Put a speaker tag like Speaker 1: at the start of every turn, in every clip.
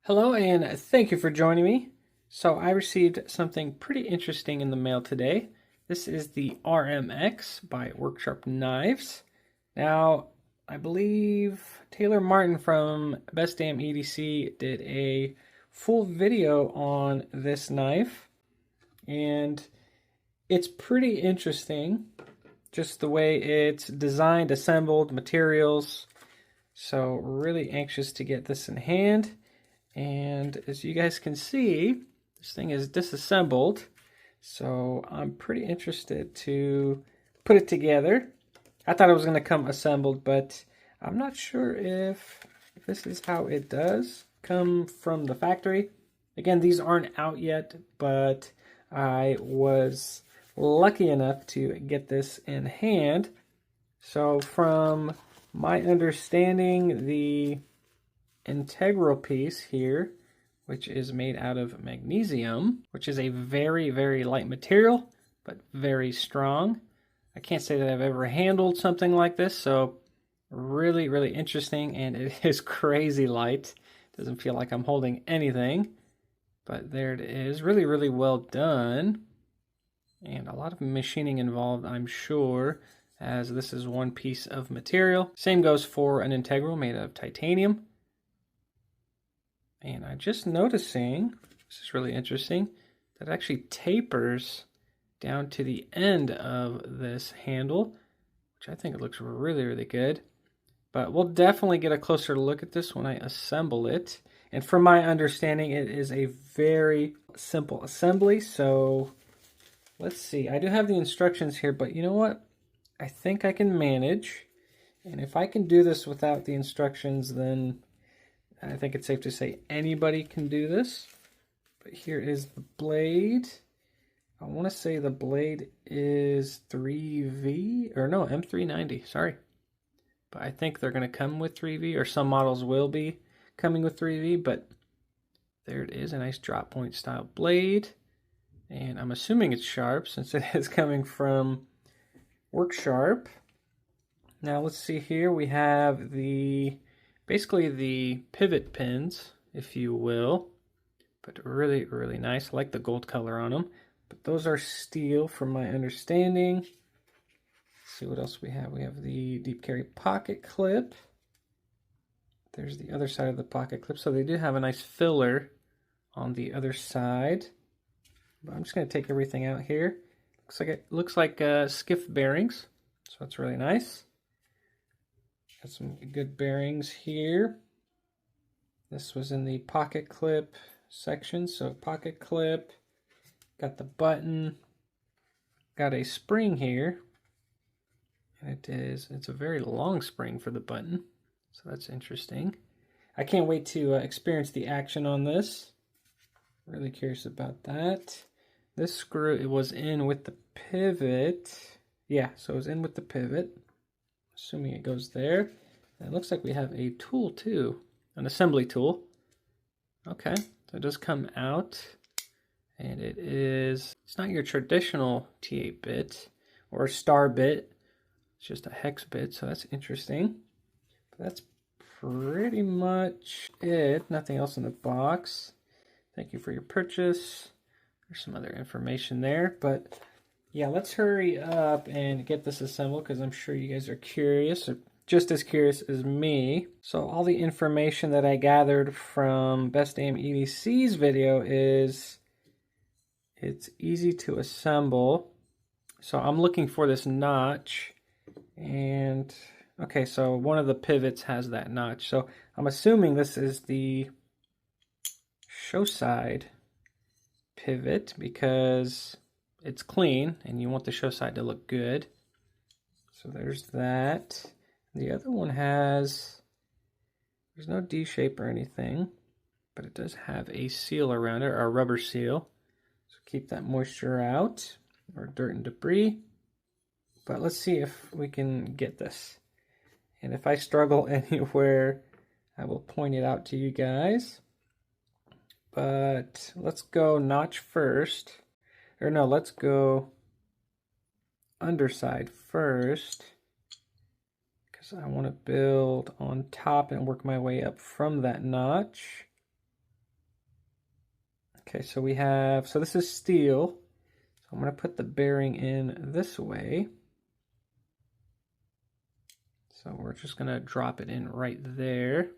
Speaker 1: Hello, and thank you for joining me. So I received something pretty interesting in the mail today. This is the RMX by Worksharp Knives. Now, I believe Taylor Martin from Best Damn EDC did a full video on this knife, and it's pretty interesting, just the way it's designed, assembled, materials. So really anxious to get this in hand. And as you guys can see, this thing is disassembled. So I'm pretty interested to put it together. I thought it was going to come assembled, but I'm not sure if this is how it does come from the factory. Again, these aren't out yet, but I was lucky enough to get this in hand. So from my understanding, the integral piece here, which is made out of magnesium, which is a very, very light material, but very strong. I can't say that I've ever handled something like this, so really, really interesting, and it is crazy light. Doesn't feel like I'm holding anything, but there it is. Really, really well done, and a lot of machining involved, I'm sure, as this is one piece of material. Same goes for an integral made of titanium. And I'm just noticing, this is really interesting, that it actually tapers down to the end of this handle, which I think it looks really, really good. But we'll definitely get a closer look at this when I assemble it. And from my understanding, it is a very simple assembly. So let's see. I do have the instructions here, but you know what? I think I can manage. And if I can do this without the instructions, then I think it's safe to say anybody can do this. But here is the blade. I want to say the blade is 3V, or no, M390, sorry. But I think they're going to come with 3V, or some models will be coming with 3V, but there it is, a nice drop point style blade. And I'm assuming it's sharp since it is coming from Worksharp. Now let's see here, we have basically the pivot pins, if you will, but really, really nice. I like the gold color on them, but those are steel from my understanding. Let's see what else we have. We have the deep carry pocket clip. There's the other side of the pocket clip. So they do have a nice filler on the other side. But I'm just going to take everything out here. Looks like skiff bearings, so that's really nice. Got some good bearings here. This was in the pocket clip section. So pocket clip, got the button, got a spring here. And it's a very long spring for the button. So that's interesting. I can't wait to experience the action on this. Really curious about that. This screw, it was in with the pivot. Yeah, so it was in with the pivot. Assuming it goes there. And it looks like we have a tool too, an assembly tool. Okay, so it does come out, and it's not your traditional T8 bit or star bit. It's just a hex bit, so that's interesting. But that's pretty much it. Nothing else in the box. Thank you for your purchase. There's some other information there, but yeah, let's hurry up and get this assembled because I'm sure you guys are curious, or just as curious as me. So all the information that I gathered from Best Damn EDC's video is it's easy to assemble. So I'm looking for this notch, and okay, so one of the pivots has that notch. So I'm assuming this is the show side pivot because it's clean and you want the show side to look good. So there's that. The other one there's no D shape or anything, but it does have a seal around it, or a rubber seal. So keep that moisture out, or dirt and debris. But let's see if we can get this. And if I struggle anywhere, I will point it out to you guys. But let's go notch first. Or no, let's go underside first, because I want to build on top and work my way up from that notch. Okay, so we have, so this is steel. So I'm going to put the bearing in this way. So we're just going to drop it in right there.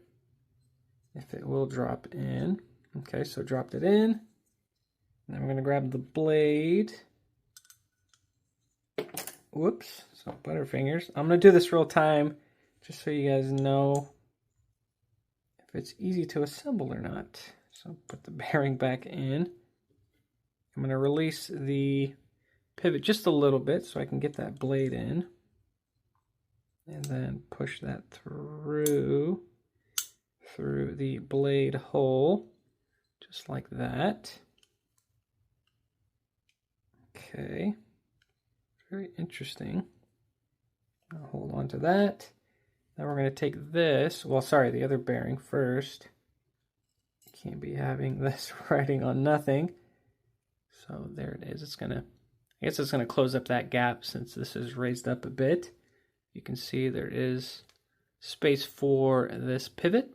Speaker 1: If it will drop in. Okay, so dropped it in. Then we're going to grab the blade. Whoops, so butterfingers. I'm going to do this real time just so you guys know if it's easy to assemble or not. So put the bearing back in. I'm going to release the pivot just a little bit so I can get that blade in. And then push that through the blade hole, just like that. Okay, very interesting. I'll hold on to that. Then we're going to take this, well, sorry, the other bearing first. Can't be having this riding on nothing. So there it is. It's going to, I guess it's going to close up that gap since this is raised up a bit. You can see there is space for this pivot.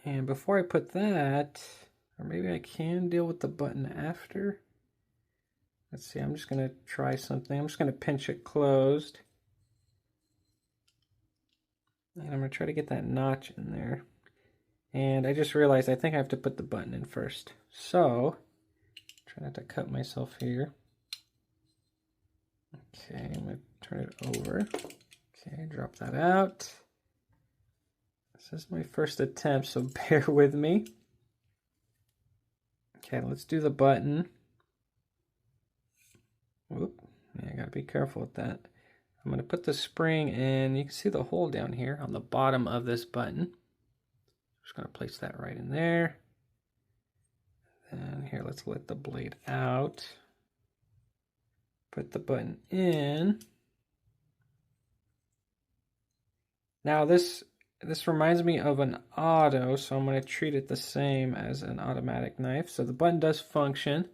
Speaker 1: And before I put that, or maybe I can deal with the button after. Let's see, I'm just going to try something. I'm just going to pinch it closed. And I'm going to try to get that notch in there. And I just realized I think I have to put the button in first. So, try not to cut myself here. Okay, I'm going to turn it over. Okay, drop that out. This is my first attempt, so bear with me. Okay, let's do the button. Whoop, yeah, I gotta be careful with that. I'm gonna put the spring in. You can see the hole down here on the bottom of this button. Just gonna place that right in there. And here, let's let the blade out. Put the button in. Now this reminds me of an auto, so I'm going to treat it the same as an automatic knife. So the button does function.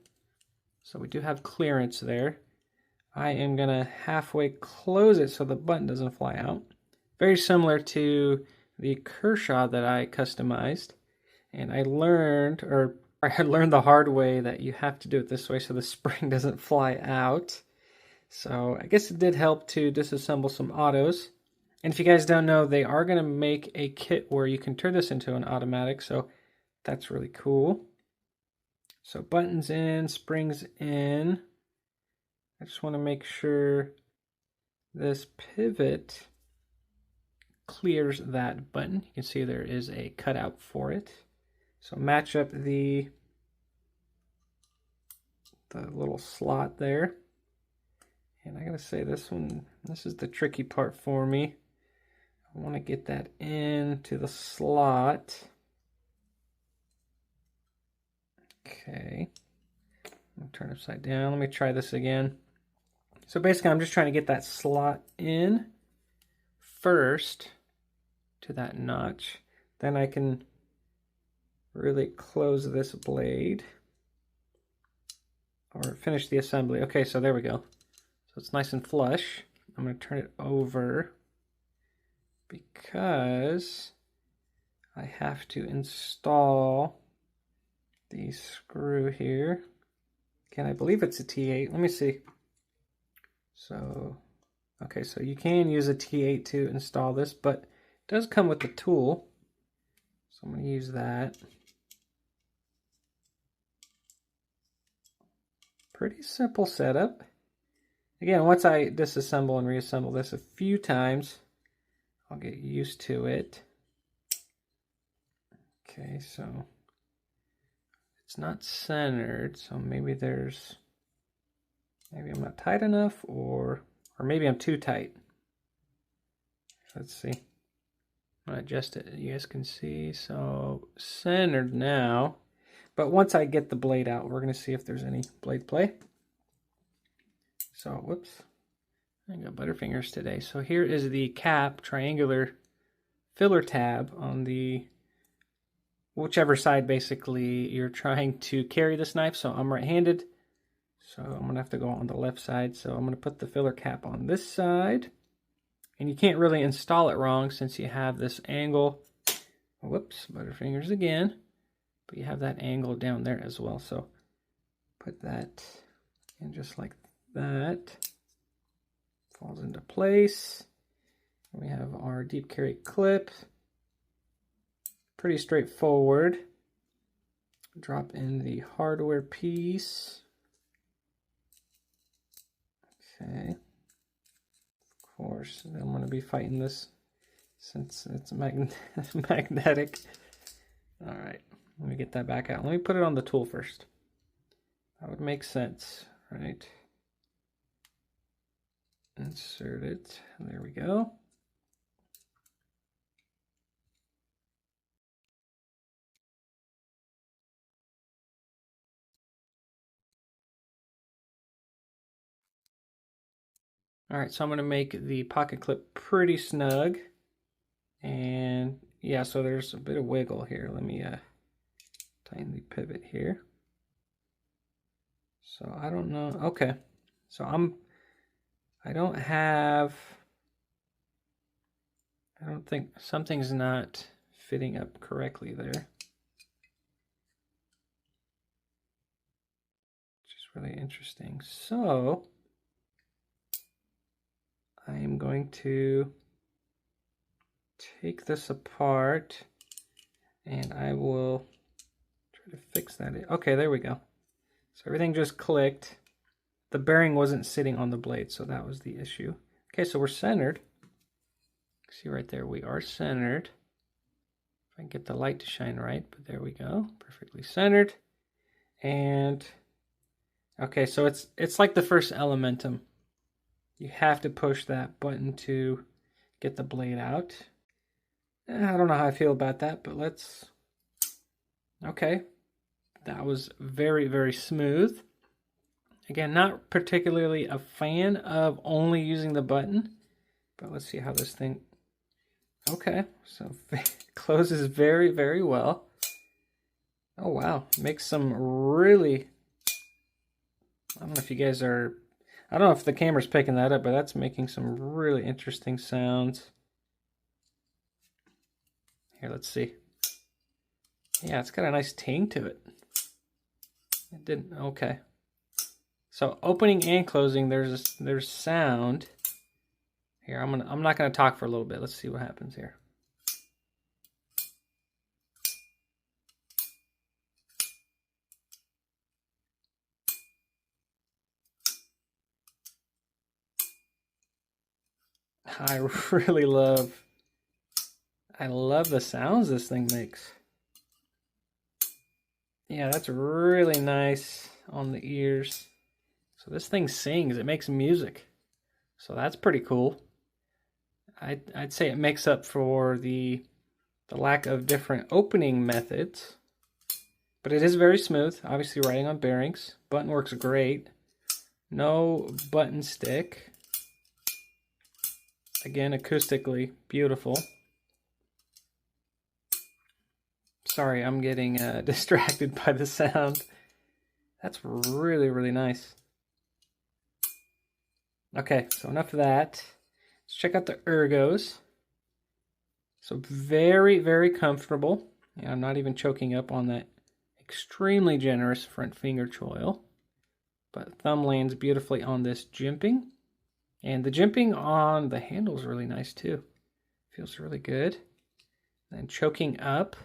Speaker 1: So we do have clearance there. I am going to halfway close it so the button doesn't fly out. Very similar to the Kershaw that I customized. And I learned the hard way that you have to do it this way so the spring doesn't fly out. So I guess it did help to disassemble some autos. And if you guys don't know, they are going to make a kit where you can turn this into an automatic, so that's really cool. So buttons in, springs in. I just want to make sure this pivot clears that button. You can see there is a cutout for it. So match up the little slot there. And I gotta say this is the tricky part for me. I want to get that into the slot. Okay. I'm gonna turn upside down. Let me try this again. So basically I'm just trying to get that slot in first to that notch. Then I can really close this blade or finish the assembly. Okay, so there we go. So it's nice and flush. I'm going to turn it over because I have to install the screw here. Again, I believe it's a T8. Let me see. So, okay, so you can use a T8 to install this, but it does come with the tool. So I'm going to use that. Pretty simple setup. Again, once I disassemble and reassemble this a few times, I'll get used to it. Okay, so it's not centered, so maybe I'm not tight enough, or maybe I'm too tight. Let's see. I'm gonna adjust it, you guys can see. So centered now, but once I get the blade out, we're gonna see if there's any blade play. So, whoops, I got butterfingers today. So here is the cap, triangular filler tab on the whichever side basically you're trying to carry this knife. So I'm right-handed, so I'm gonna have to go on the left side. So I'm gonna put the filler cap on this side, and you can't really install it wrong since you have this angle. Whoops, butterfingers again, but you have that angle down there as well. So Put that in just like that. Falls into place. We have our deep carry clip. Pretty straightforward. Drop in the hardware piece. Okay. Of course, I'm going to be fighting this since it's magnetic. All right, let me get that back out. Let me put it on the tool first. That would make sense, right? Insert it. There we go. All right, so I'm going to make the pocket clip pretty snug. And yeah, so there's a bit of wiggle here. Let me tighten the pivot here. So I don't know. Okay, so I don't think something's not fitting up correctly there. Which is really interesting. So I am going to take this apart and I will try to fix that. Okay, there we go. So everything just clicked. The bearing wasn't sitting on the blade, so that was the issue. Okay, so we're centered. See right there, we are centered. If I can get the light to shine right, but there we go, perfectly centered. And okay, so it's like the first Elementum. You have to push that button to get the blade out. I don't know how I feel about that, but let's... Okay, that was very, very smooth. Again, not particularly a fan of only using the button, but let's see how this thing... Okay, so closes very, very well. Oh, wow. Makes some really... I don't know if you guys are... I don't know if the camera's picking that up, but that's making some really interesting sounds. Here, let's see. Yeah, it's got a nice ting to it. It didn't... Okay. So opening and closing, there's sound. Here, I'm not gonna talk for a little bit. Let's see what happens here. I really love the sounds this thing makes. Yeah, that's really nice on the ears. So this thing sings, it makes music. So that's pretty cool. I'd say it makes up for the lack of different opening methods. But it is very smooth, obviously riding on bearings. Button works great. No button stick. Again, acoustically beautiful. Sorry, I'm getting distracted by the sound. That's really, really nice. Okay, so enough of that. Let's check out the ergos. So very, very comfortable. Yeah, I'm not even choking up on that extremely generous front finger choil. But thumb lands beautifully on this jimping. And the jimping on the handle is really nice too. Feels really good. And choking up.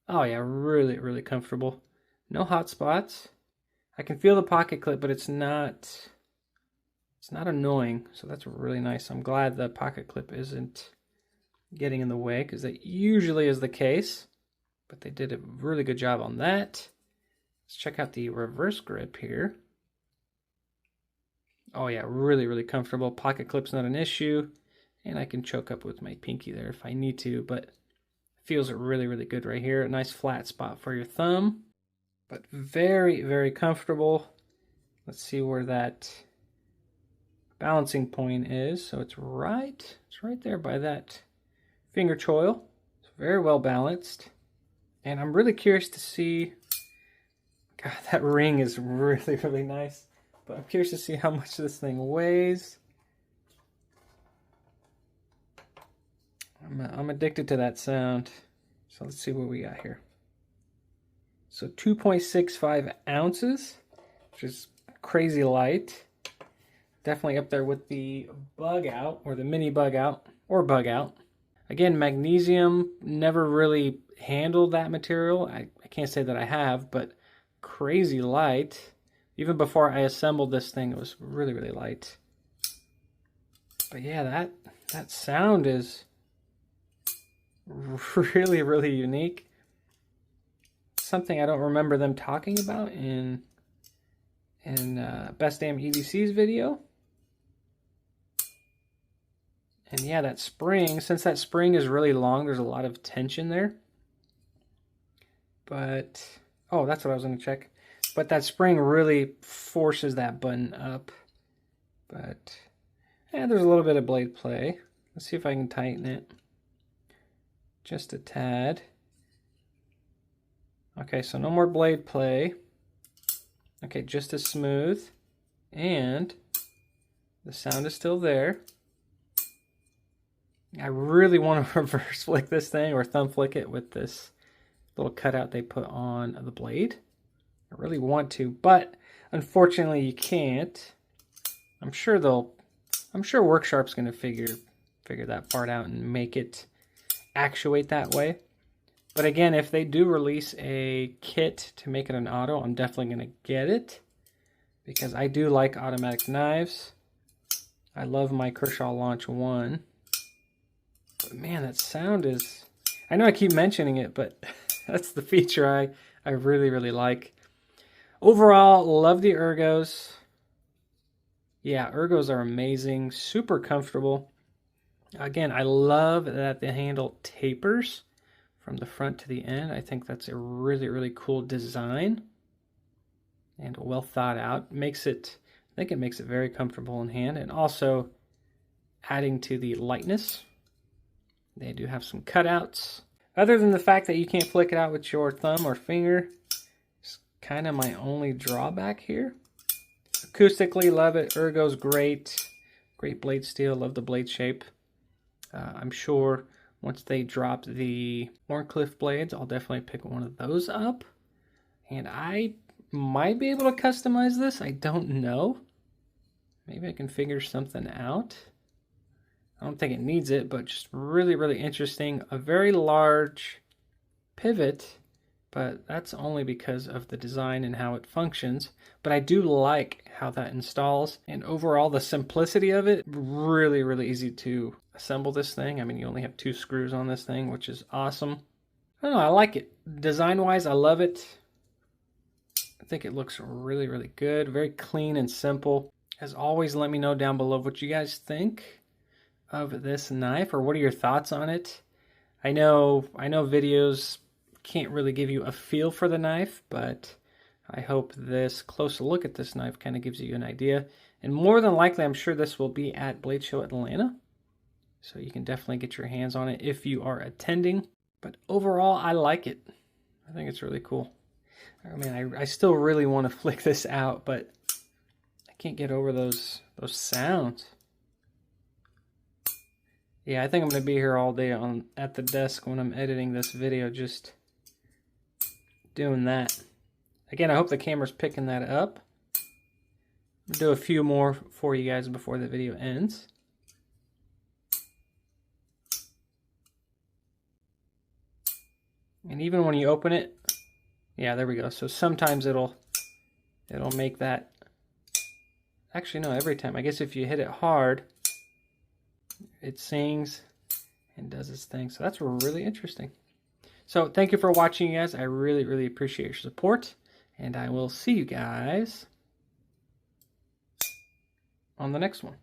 Speaker 1: Oh yeah, really, really comfortable. No hot spots. I can feel the pocket clip, but it's not annoying. So that's really nice. I'm glad the pocket clip isn't getting in the way, because that usually is the case. But they did a really good job on that. Let's check out the reverse grip here. Oh yeah, really, really comfortable. Pocket clip's not an issue. And I can choke up with my pinky there if I need to, but it feels really, really good right here. A nice flat spot for your thumb, but very, very comfortable. Let's see where that balancing point is. So it's right there by that finger choil. It's very well balanced. And I'm really curious to see, God, that ring is really, really nice. But I'm curious to see how much this thing weighs. I'm addicted to that sound. So let's see what we got here. So 2.65 ounces. which is crazy light. Definitely up there with the bug out, or the mini bug out, or bug out. Again, magnesium, never really handled that material. I can't say that I have, but crazy light. Even before I assembled this thing, it was really, really light. But yeah, that sound is really, really unique. Something I don't remember them talking about in Best Damn EDC's video. And yeah, that spring, since that spring is really long, there's a lot of tension there. But, oh, that's what I was going to check. But that spring really forces that button up. But, yeah, there's a little bit of blade play. Let's see if I can tighten it. Just a tad. Okay, so no more blade play. Okay, just as smooth. And the sound is still there. I really want to reverse flick this thing or thumb flick it with this little cutout they put on the blade. I really want to, but unfortunately you can't. I'm sure Worksharp's going to figure that part out and make it actuate that way. But again, if they do release a kit to make it an auto, I'm definitely going to get it because I do like automatic knives. I love my Kershaw Launch 1. But man, that sound is... I know I keep mentioning it, but that's the feature I really, really like. Overall, love the Ergos. Yeah, Ergos are amazing, super comfortable. Again, I love that the handle tapers from the front to the end. I think that's a really, really cool design and well thought out. I think it makes it very comfortable in hand, and also adding to the lightness. They do have some cutouts. Other than the fact that you can't flick it out with your thumb or finger, it's kind of my only drawback here. Acoustically, love it. Ergo's great. Great blade steel. Love the blade shape. I'm sure once they drop the Wharncliffe blades, I'll definitely pick one of those up. And I might be able to customize this. I don't know. Maybe I can figure something out. I don't think it needs it, but just really, really interesting. A very large pivot, but that's only because of the design and how it functions. But I do like how that installs, and overall the simplicity of it, really, really easy to assemble this thing. I mean, you only have 2 screws on this thing, which is awesome. I don't know, I like it. Design-wise, I love it. I think it looks really, really good. Very clean and simple. As always, let me know down below what you guys think of this knife, or what are your thoughts on it. I know videos can't really give you a feel for the knife, but I hope this close look at this knife kind of gives you an idea. And more than likely, I'm sure this will be at Blade Show Atlanta, so you can definitely get your hands on it if you are attending. But overall, I like it. I think it's really cool. I mean, I still really want to flick this out, but I can't get over those sounds. Yeah, I think I'm going to be here all day at the desk when I'm editing this video, just doing that. Again, I hope the camera's picking that up. I'll do a few more for you guys before the video ends. And even when you open it, yeah, there we go. So sometimes it'll make that. Actually, no, every time. I guess if you hit it hard, it sings and does its thing. So that's really interesting. So thank you for watching, you guys. I really, really appreciate your support. And I will see you guys on the next one.